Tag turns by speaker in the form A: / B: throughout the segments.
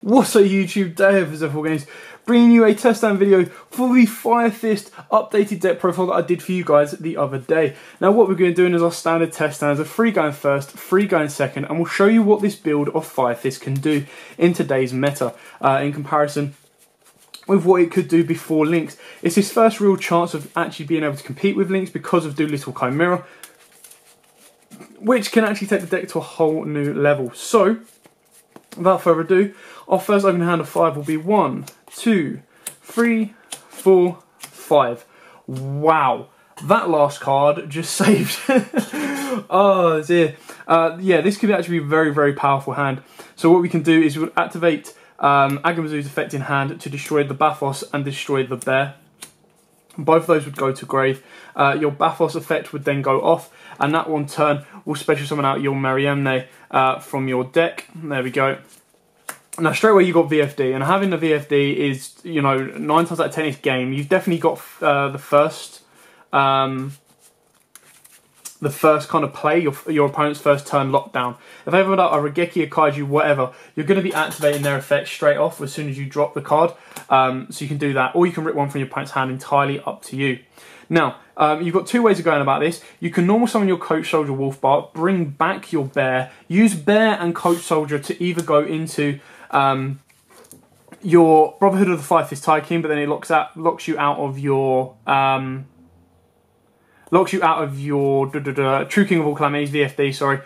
A: What's a YouTube day of Zephyr Games, bringing you a test stand video for the Fire Fist updated deck profile that I did for you guys the other day. Now what we're going to do is our standard test stands of 3 going first, 3 going second, and we'll show you what this build of Fire Fist can do in today's meta in comparison with what it could do before Lynx. It's his first real chance of actually being able to compete with Lynx because of Doolittle Chimera, which can actually take the deck to a whole new level. So, without further ado, our first opening hand of 5 will be 1, 2, 3, 4, 5. Wow, that last card just saved. Oh dear. Yeah, this could actually be a very, very powerful hand. So what we can do is we'll activate Agamazoo's effect in hand to destroy the Bathos and destroy the bear. Both of those would go to grave. Your Bathos effect would then go off, and that one turn will special summon out your Mariamne from your deck. There we go. Now straight away you got VFD, and having the VFD is, you know, 9 times out of 10 is game. You've definitely got the first kind of play, your opponent's first turn lockdown. If they have a Regeki, a Kaiju, whatever, you're going to be activating their effect straight off as soon as you drop the card. So you can do that, or you can rip one from your opponent's hand, entirely up to you. Now, you've got 2 ways of going about this. You can normal summon your Coach Soldier Wolfbark, bring back your bear, use bear and Coach Soldier to either go into your Brotherhood of the Fire Fist Tycoon, but then it locks you out of your True King of All Calamities, VFD, sorry.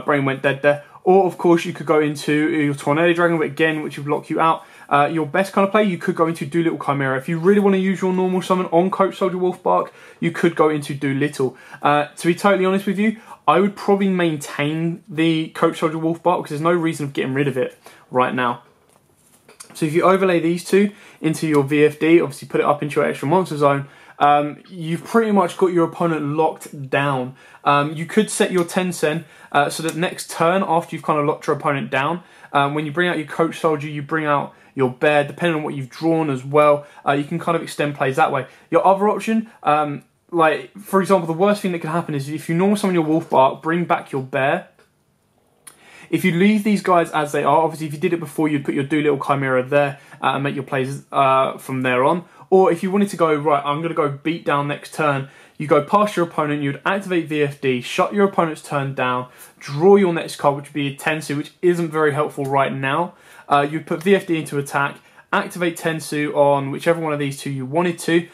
A: Brain went dead there. Or, of course, you could go into your Tornado Dragon, but again, which would lock you out. Your best kind of play, you could go into Doolittle Chimera. If you really want to use your normal summon on Coach Soldier Wolfbark, you could go into Doolittle. To be totally honest with you, I would probably maintain the Coach Soldier Wolfbark because there's no reason of getting rid of it right now. So if you overlay these two into your VFD, obviously put it up into your extra monster zone, you've pretty much got your opponent locked down. You could set your Tensen so that next turn, after you've kind of locked your opponent down, when you bring out your Coach Soldier, you bring out your bear, depending on what you've drawn as well. You can kind of extend plays that way. Your other option, like for example, the worst thing that can happen is if you normal summon your Wolfbark, bring back your bear. If you leave these guys as they are, obviously if you did it before, you'd put your Doolittle Chimera there and make your plays from there on. Or if you wanted to go, right, I'm going to go beat down next turn, you go past your opponent, you'd activate VFD, shut your opponent's turn down, draw your next card, which would be a Tensu, which isn't very helpful right now. You'd put VFD into attack, activate Tensu on whichever one of these two you wanted to.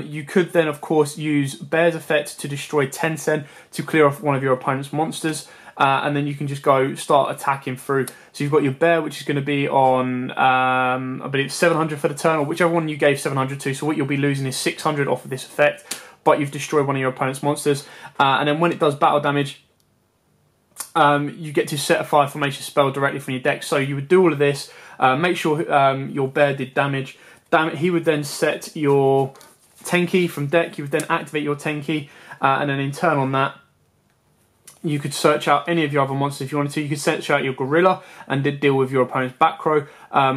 A: You could then, of course, use Bear's effect to destroy Tensen to clear off one of your opponent's monsters. And then you can just go start attacking through. So you've got your bear, which is going to be on, I believe, 700 for the turn, or whichever one you gave 700 to. So what you'll be losing is 600 off of this effect, but you've destroyed one of your opponent's monsters. And then when it does battle damage, you get to set a fire formation spell directly from your deck. So you would do all of this, make sure your bear did damage. He would then set your Tenki from deck. You would then activate your Tenki, and then in turn on that, you could search out any of your other monsters if you wanted to. You could search out your Gorilla and deal with your opponent's back row.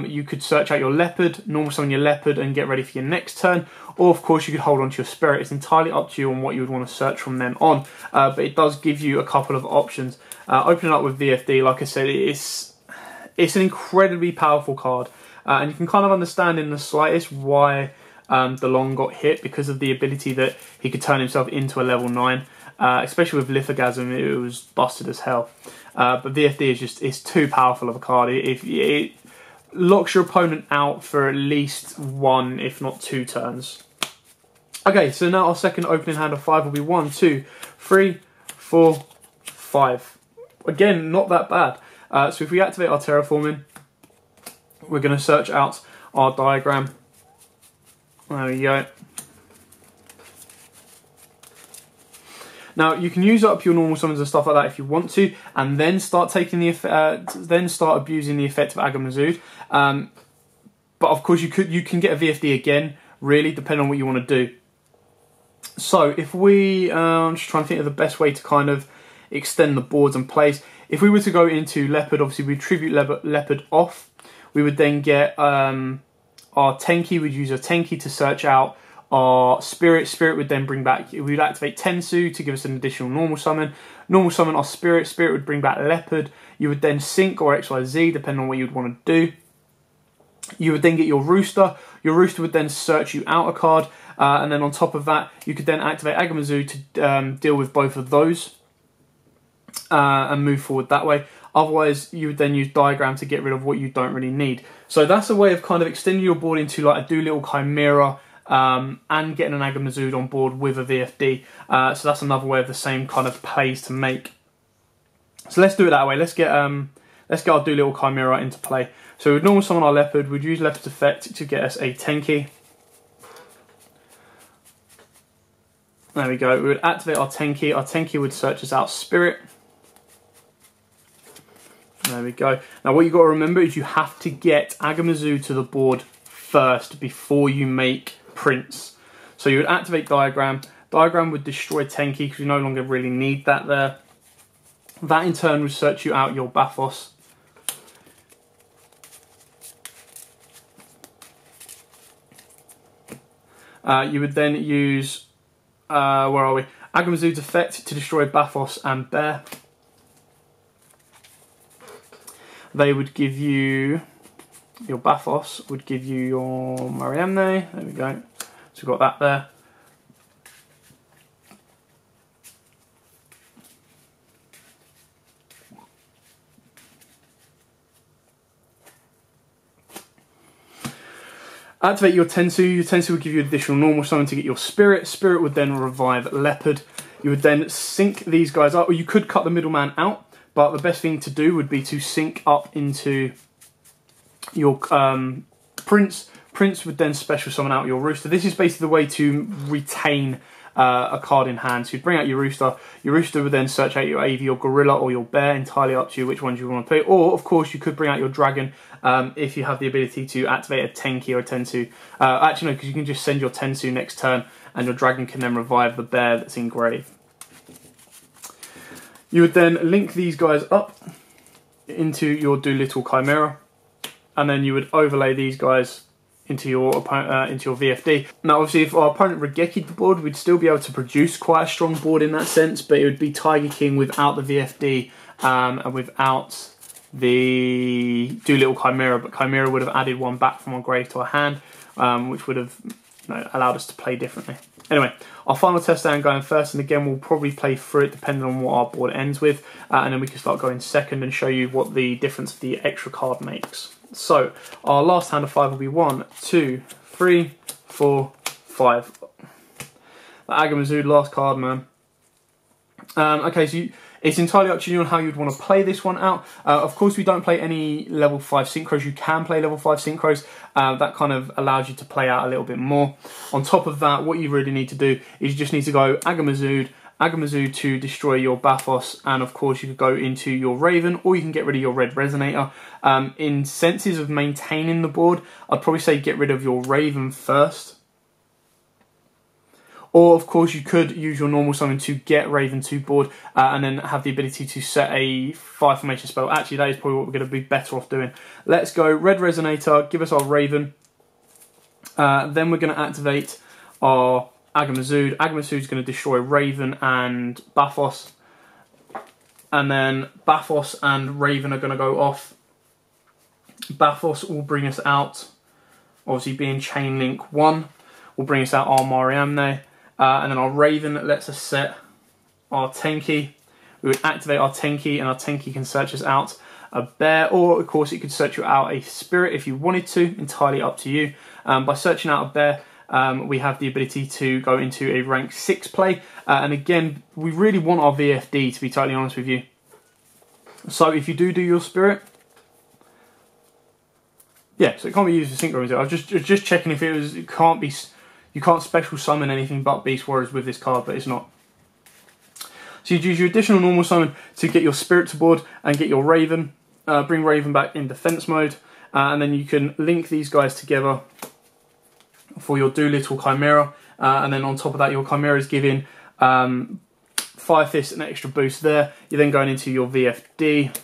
A: You could search out your Leopard, normal summon your Leopard and get ready for your next turn. Or of course you could hold on to your Spirit. It's entirely up to you on what you would want to search from then on. But it does give you a couple of options. Opening up with VFD, like I said, it's an incredibly powerful card. And you can kind of understand in the slightest why DeLong got hit, because of the ability that he could turn himself into a level 9. Especially with Lithogasm, it was busted as hell. But VFD is too powerful of a card. It locks your opponent out for at least 1, if not 2 turns. Okay, so now our second opening hand of 5 will be 1, 2, 3, 4, 5. Again, not that bad. So if we activate our terraforming, we're going to search out our diagram. There we go. Now you can use up your normal summons and stuff like that if you want to, and then start taking the then start abusing the effect of Agamazoo. But of course you can get a VFD again, really, depending on what you want to do. So if we, I'm just trying to think of the best way to kind of extend the boards and plays. If we were to go into Leopard, obviously we tribute Leopard off. We would then get our Tenki. We'd use our Tenki to search out our Spirit. Spirit would then bring back, we would activate Tensu to give us an additional normal summon. Normal summon our Spirit. Spirit would bring back Leopard. You would then sync or XYZ, depending on what you'd want to do. You would then get your Rooster. Your Rooster would then search you out a card. And then on top of that, you could then activate Agamazoo to deal with both of those. And move forward that way. Otherwise, you would then use Diagram to get rid of what you don't really need. So that's a way of kind of extending your board into like a Doolittle Chimera and getting an Agamazoo on board with a VFD. So that's another way of the same kind of plays to make. So let's do it that way. Let's get our Doolittle Chimera into play. So we'd normally summon our Leopard. We'd use Leopard's effect to get us a Tenki. There we go. We would activate our Tenki. Our Tenki would search us out Spirit. There we go. Now what you've got to remember is you have to get Agamazoo to the board first before you make Prince. So you would activate Diagram. Diagram would destroy Tenki because you no longer really need that there. That in turn would search you out your Bathos. You would then use, where are we? Agamazoo's effect to destroy Bathos and Bear. They would give you, your Bathos would give you your Mariamne. There we go. So we've got that there. Activate your Tensu. Your Tensu would give you additional normal summon to get your Spirit. Spirit would then revive Leopard. You would then sync these guys up, or you could cut the middleman out. But the best thing to do would be to sync up into your Prince. Prince would then special summon out your Rooster. This is basically the way to retain a card in hand. So you'd bring out your Rooster. Your Rooster would then search out your either your Gorilla or your Bear, entirely up to you which ones you want to play. Or, of course, you could bring out your Dragon if you have the ability to activate a Tenki or a Tensu. Actually, no, because you can just send your Tensu next turn and your Dragon can then revive the Bear that's in grave. You would then link these guys up into your Doolittle Chimera, and then you would overlay these guys into your VFD. Now, obviously, if our opponent Regeki'd the board, we'd still be able to produce quite a strong board in that sense, but it would be Tiger King without the VFD and without the Doolittle Chimera. But Chimera would have added one back from our grave to our hand, which would have allowed us to play differently. Anyway, our final test down going first, and again we'll probably play through it depending on what our board ends with, and then we can start going second and show you what the difference of the extra card makes. So our last hand of 5 will be 1, 2, 3, 4, 5. The Agamazoo, last card, man. Okay, so it's entirely up to you on how you'd want to play this one out. Of course, we don't play any level 5 synchros. You can play level 5 synchros. That kind of allows you to play out a little bit more. On top of that, what you really need to do is you just need to go Agamazoo to destroy your Bathos, and of course you could go into your Raven, or you can get rid of your Red Resonator. In senses of maintaining the board, I'd probably say get rid of your Raven first. Or, of course, you could use your normal summon to get Raven to board and then have the ability to set a 5 formation spell. Actually, that is probably what we're going to be better off doing. Let's go Red Resonator, give us our Raven. Then we're going to activate our Agamazoo. Agamazoo is going to destroy Raven and Bathos. And then Bathos and Raven are going to go off. Bathos will bring us out, obviously being Chain Link 1, will bring us out our Mariamne. And then our Raven lets us set our Tenki. We would activate our Tenki, and our Tenki can search us out a Bear, or of course it could search you out a Spirit if you wanted to, entirely up to you. By searching out a Bear, we have the ability to go into a rank 6 play. And again, we really want our VFD, to be totally honest with you. So if you do your Spirit, yeah, so it can't be used for synchro. I was just checking if it can't be. You can't special summon anything but Beast Warriors with this card, but it's not. So you'd use your additional normal summon to get your Spirit to board and get your Raven. Bring Raven back in defense mode. And then you can link these guys together for your Doolittle Chimera. And then on top of that, your Chimera is giving Fire Fist an extra boost there. You're then going into your VFD.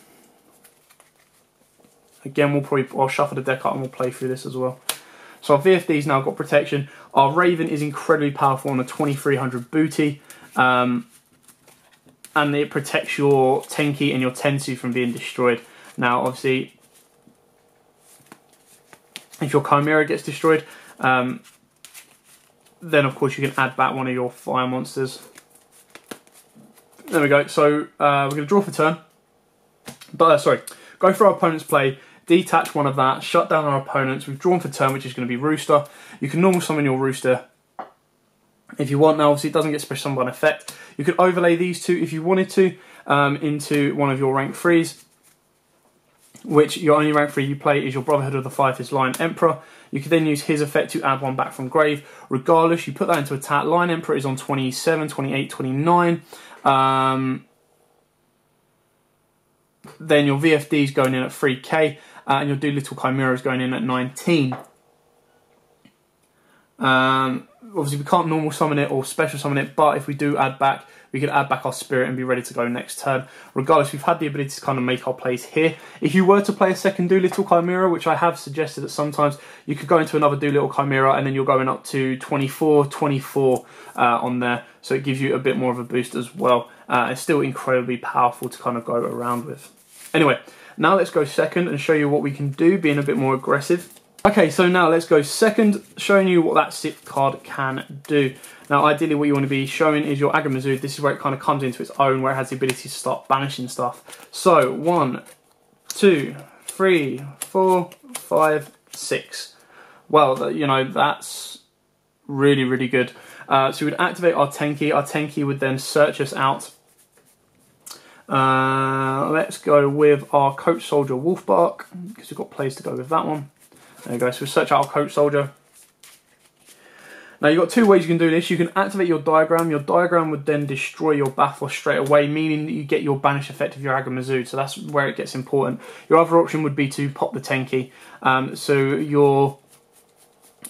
A: Again, I'll shuffle the deck up and we'll play through this as well. So our VFD's now got protection. Our Raven is incredibly powerful on a 2300 booty. And it protects your Tenki and your Tensu from being destroyed. Now, obviously, If your Chimera gets destroyed, then of course you can add back one of your fire monsters. There we go. So we're going to draw for turn. But sorry, go for our opponent's play, detach one of that, shut down our opponents. We've drawn for turn, which is going to be Rooster. You can normal summon your Rooster if you want. Now obviously it doesn't get special summon by effect. You could overlay these two if you wanted to into one of your rank 3s, which your only rank 3 you play is your Brotherhood of the Firefist Lion Emperor. You could then use his effect to add one back from grave. Regardless, you put that into attack. Lion Emperor is on 27, 28, 29. Then your VFD is going in at 3k, and your Doolittle Chimera is going in at 19. Obviously we can't normal summon it or special summon it, but if we do add back, we could add back our Spirit and be ready to go next turn. Regardless, we've had the ability to kind of make our plays here. If you were to play a second Doolittle Chimera, which I have suggested that sometimes, you could go into another Doolittle Chimera and then you're going up to 24, 24 on there. So it gives you a bit more of a boost as well. It's still incredibly powerful to kind of go around with. Anyway, now let's go second and show you what we can do, being a bit more aggressive. Okay, so now let's go second, showing you what that Sith card can do. Now, ideally, what you want to be showing is your Agamazoo. This is where it kind of comes into its own, where it has the ability to start banishing stuff. So, 1, 2, 3, 4, 5, 6. Well, you know, that's really, really good. So we would activate our Tenki. Our Tenki would then search us out. Let's go with our Coach Soldier Wolfbark, because we've got plays to go with that one. There you go, so we'll search out our Coach Soldier. Now you've got two ways you can do this. You can activate your diagram. Your diagram would then destroy your Bathos straight away, meaning that you get your banish effect of your Agamazoo, so that's where it gets important. Your other option would be to pop the Tenki. So your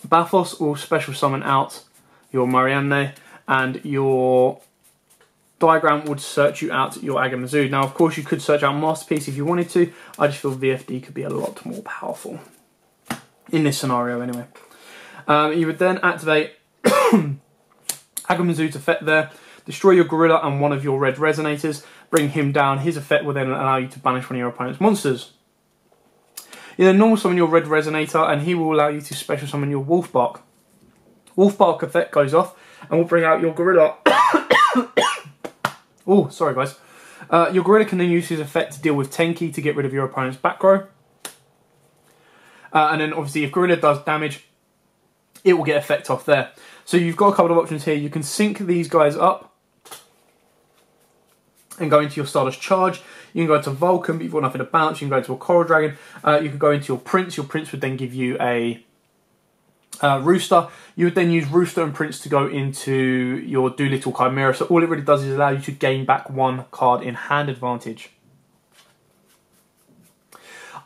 A: Bathos will special summon out your Marianne, and your diagram would search you out your Agamazoo. Now of course you could search out Masterpiece if you wanted to. I just feel VFD could be a lot more powerful in this scenario anyway. You would then activate Agamazoo's effect there, destroy your Gorilla and one of your red resonators, bring him down. His effect will then allow you to banish one of your opponent's monsters. You then normal summon your red resonator and he will allow you to special summon your Wolfbark. Wolfbark effect goes off and will bring out your Gorilla. Oh, sorry guys. Your Gorilla can then use his effect to deal with Tenki to get rid of your opponent's back row. And then obviously if Gorilla does damage, it will get effect off there. So you've got a couple of options here. You can sync these guys up and go into your Stardust Charge. You can go into Vulcan, but you've got nothing to bounce. You can go into a Coral Dragon. You can go into your Prince. Your Prince would then give you a Rooster. You would then use Rooster and Prince to go into your Doolittle Chimera. So all it really does is allow you to gain back one card in hand advantage.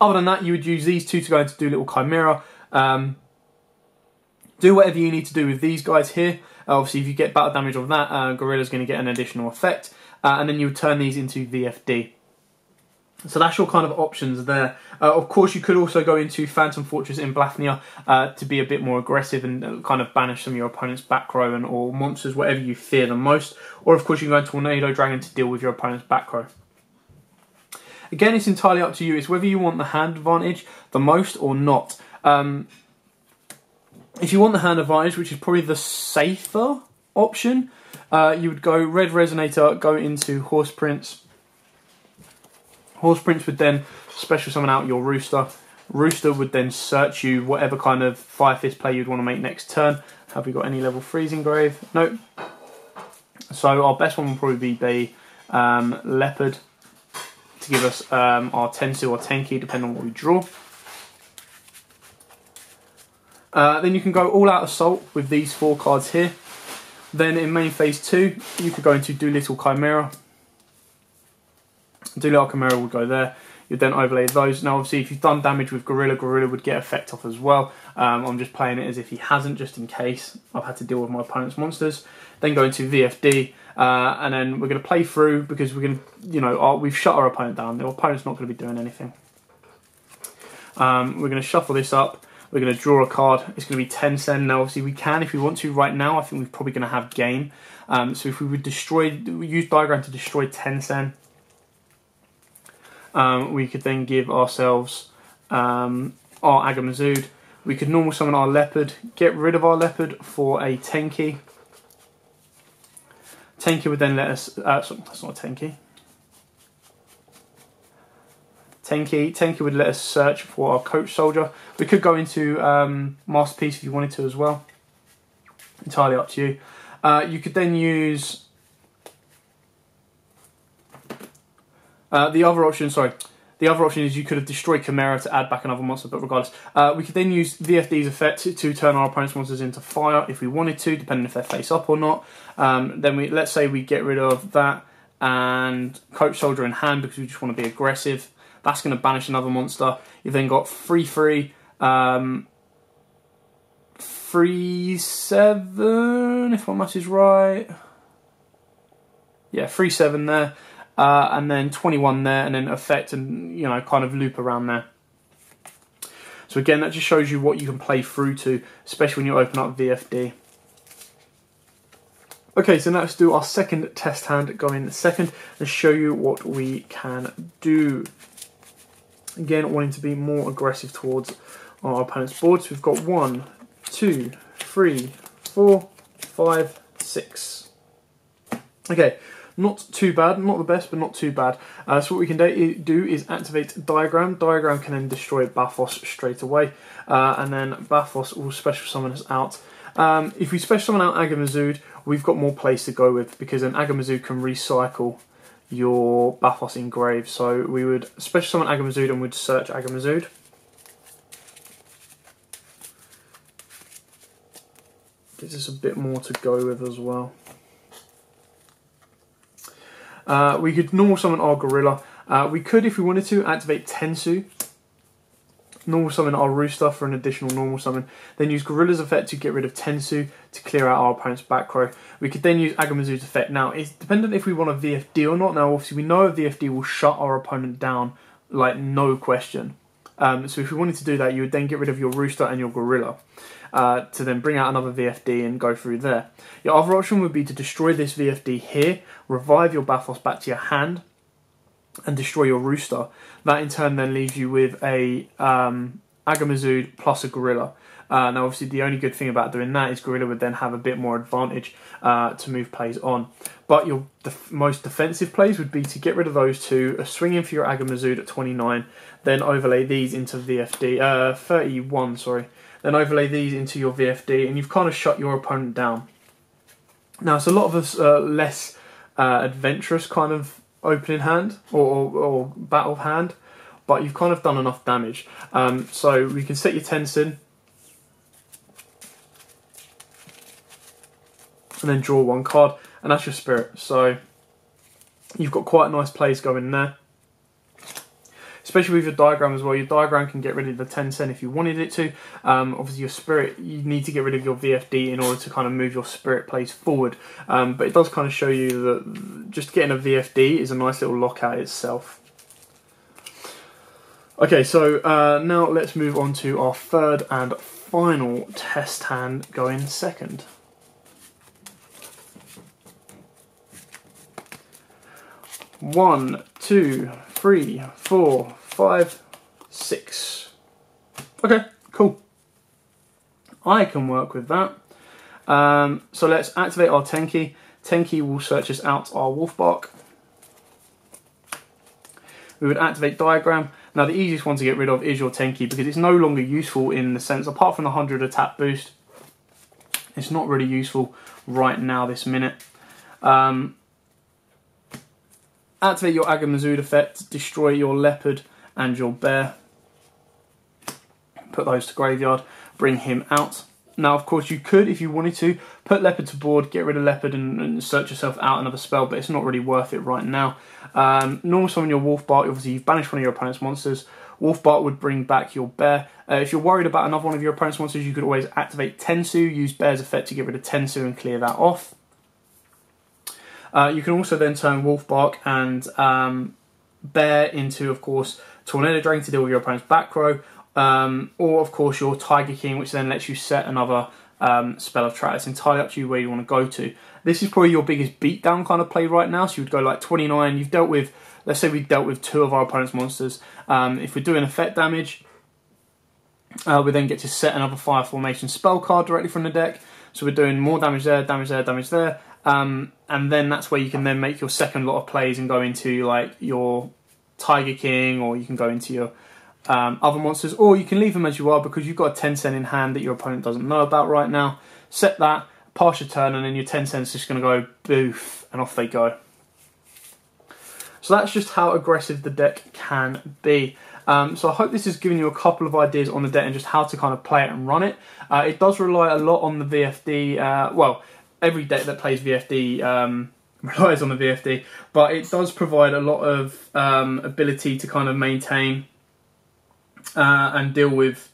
A: Other than that, you would use these two to go into Doolittle Chimera. Do whatever you need to do with these guys here. Obviously, if you get battle damage on that, Gorilla's going to get an additional effect. And then you would turn these into VFD. So that's your kind of options there. Of course, you could also go into Phantom Fortress in Blafnia to be a bit more aggressive and kind of banish some of your opponent's back row and or monsters, whatever you fear the most. Or of course, you can go into Tornado Dragon to deal with your opponent's back row. Again, it's entirely up to you. It's whether you want the hand advantage the most or not. If you want the hand advantage, which is probably the safer option, you would go Red Resonator, go into Horse Prince. Horse Prince would then special summon out your Rooster. Rooster would then search you whatever kind of Fire Fist play you'd want to make next turn. Have we got any level 3s engraved? Nope. So our best one will probably be Leopard to give us our Tensu or Tenki, depending on what we draw. Then you can go all out Assault with these 4 cards here. Then in main phase 2, you could go into Doolittle Chimera. Doolittle Chimera would go there. You'd then overlay those. Now obviously if you've done damage with Gorilla, Gorilla would get effect off as well. I'm just playing it as if he hasn't, just in case I've had to deal with my opponent's monsters. Then go into VFD, and then we're going to play through because we're going to, you know, we've shut our opponent down. The opponent's not going to be doing anything. We're going to shuffle this up. We're going to draw a card. It's going to be 10 Sen. Now, obviously, we can if we want to. Right now, I think we're probably going to have game. So if we would use Diagram to destroy 10 Sen, we could then give ourselves our Agamazoo. We could normal summon our leopard, get rid of our leopard for a Tenki. Tenki would then let us, sorry, that's not a Tenki. Tenki would let us search for our coach soldier. We could go into Masterpiece if you wanted to as well. Entirely up to you. You could then use the other option is you could have destroyed Chimera to add back another monster, but regardless. We could then use VFD's effect to turn our opponent's monsters into fire if we wanted to, depending if they're face up or not. Then let's say we get rid of that and Coach Soldier in hand because we just want to be aggressive. That's going to banish another monster. You've then got 3/3, 3/7, if my math is right. Yeah, 3/7 there. And then 21 there, and then effect and, you know, kind of loop around there. So again, that just shows you what you can play through to, especially when you open up VFD. Okay, so now let's do our second test hand, go in second, and show you what we can do. Again, wanting to be more aggressive towards our opponent's board. So we've got 1, 2, 3, 4, 5, 6. Okay. Not too bad, not the best, but not too bad. So what we can do is activate Diagram. Diagram can then destroy Bathos straight away. And then Bathos will special summon us out. If we special summon out Agamazud, we've got more place to go with, because then Agamazud can recycle your Bathos engrave. So we would special summon Agamazud and we'd search Agamazud. Gives us a bit more to go with as well. We could normal summon our gorilla. We could, if we wanted to, activate Tensu. Normal summon our rooster for an additional normal summon. Then use gorilla's effect to get rid of Tensu to clear out our opponent's back row. We could then use Agamazud's effect. Now, it's dependent if we want a VFD or not. Now, obviously, we know a VFD will shut our opponent down, like, no question. So if we wanted to do that, you would then get rid of your rooster and your gorilla. To then bring out another VFD and go through there. Your other option would be to destroy this VFD here, revive your Bathos back to your hand, and destroy your rooster. That in turn then leaves you with a Agamazud plus a gorilla. Now obviously the only good thing about doing that is gorilla would then have a bit more advantage to move plays on. But your most defensive plays would be to get rid of those two, swing in for your Agamazud at 29, then overlay these into VFD, 31, sorry. Then overlay these into your VFD, and you've kind of shut your opponent down. Now, it's a lot of us less adventurous kind of opening hand or battle hand, but you've kind of done enough damage. So we can set your Tensin, and then draw one card, and that's your spirit. So you've got quite nice plays going there. Especially with your diagram as well. Your diagram can get rid of the 10 if you wanted it to. Obviously your spirit, you need to get rid of your VFD in order to kind of move your spirit plays forward. But it does kind of show you that just getting a VFD is a nice little lockout itself. Okay, so now let's move on to our third and final test hand going second. One, 2, 3, 4, 5, 6. Okay, cool. I can work with that. So let's activate our Tenki. Tenki will search us out our Wolfbark. We would activate Diagram. Now the easiest one to get rid of is your Tenki because it's no longer useful in the sense, apart from the 100 attack boost, it's not really useful right now this minute. Activate your Agamazud effect, destroy your leopard and your bear. Put those to graveyard, bring him out. Now, of course, you could, if you wanted to, put leopard to board, get rid of leopard and search yourself out another spell, but it's not really worth it right now. Normal summon your Wolfbark. Obviously, you've banished one of your opponent's monsters. Wolfbark would bring back your bear. If you're worried about another one of your opponent's monsters, you could always activate Tensu, use bear's effect to get rid of Tensu and clear that off. You can also then turn Wolfbark and bear into, of course, Tornado Dragon to deal with your opponent's back row. Or, of course, your Tiger King, which then lets you set another spell of trap. It's entirely up to you where you want to go to. This is probably your biggest beatdown kind of play right now. So you would go like 29. You've dealt with, let's say we dealt with 2 of our opponent's monsters. If we're doing effect damage, we then get to set another fire formation spell card directly from the deck. So we're doing more damage there, damage there, damage there. And then that's where you can then make your second lot of plays and go into like your Tiger King, or you can go into your other monsters, or you can leave them as you are because you've got a 10 cent in hand that your opponent doesn't know about right now. Set that, pass your turn, and then your 10 cents just going to go boof, and off they go. So that's just how aggressive the deck can be. So I hope this has given you a couple of ideas on the deck and just how to kind of play it and run it. It does rely a lot on the VFD. Well, every deck that plays VFD relies on the VFD, but it does provide a lot of ability to kind of maintain and deal with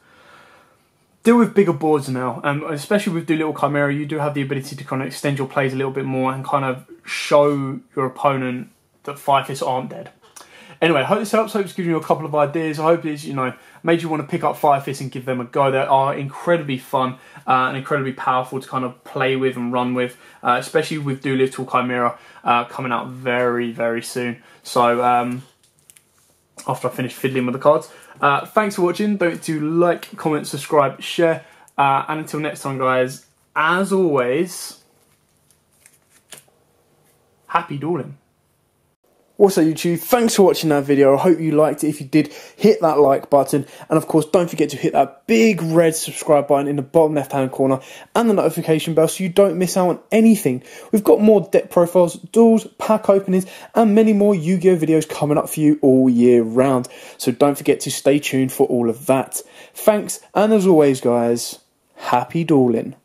A: bigger boards now. Especially with Doolittle Chimera, you do have the ability to kind of extend your plays a little bit more and kind of show your opponent that 5 fists aren't dead. Anyway, I hope this helps. I hope it's given you a couple of ideas. I hope it's, you know, made you want to pick up 5 fists and give them a go. They are incredibly fun and incredibly powerful to kind of play with and run with, especially with Doolittle Chimera coming out very, very soon. So after I finish fiddling with the cards. Thanks for watching. Don't forget to like, comment, subscribe, share. And until next time, guys, as always, happy dueling. Also, YouTube, thanks for watching that video. I hope you liked it. If you did, hit that like button. And of course, don't forget to hit that big red subscribe button in the bottom left-hand corner and the notification bell so you don't miss out on anything. We've got more deck profiles, duels, pack openings, and many more Yu-Gi-Oh videos coming up for you all year round. So don't forget to stay tuned for all of that. Thanks, and as always, guys, happy dueling.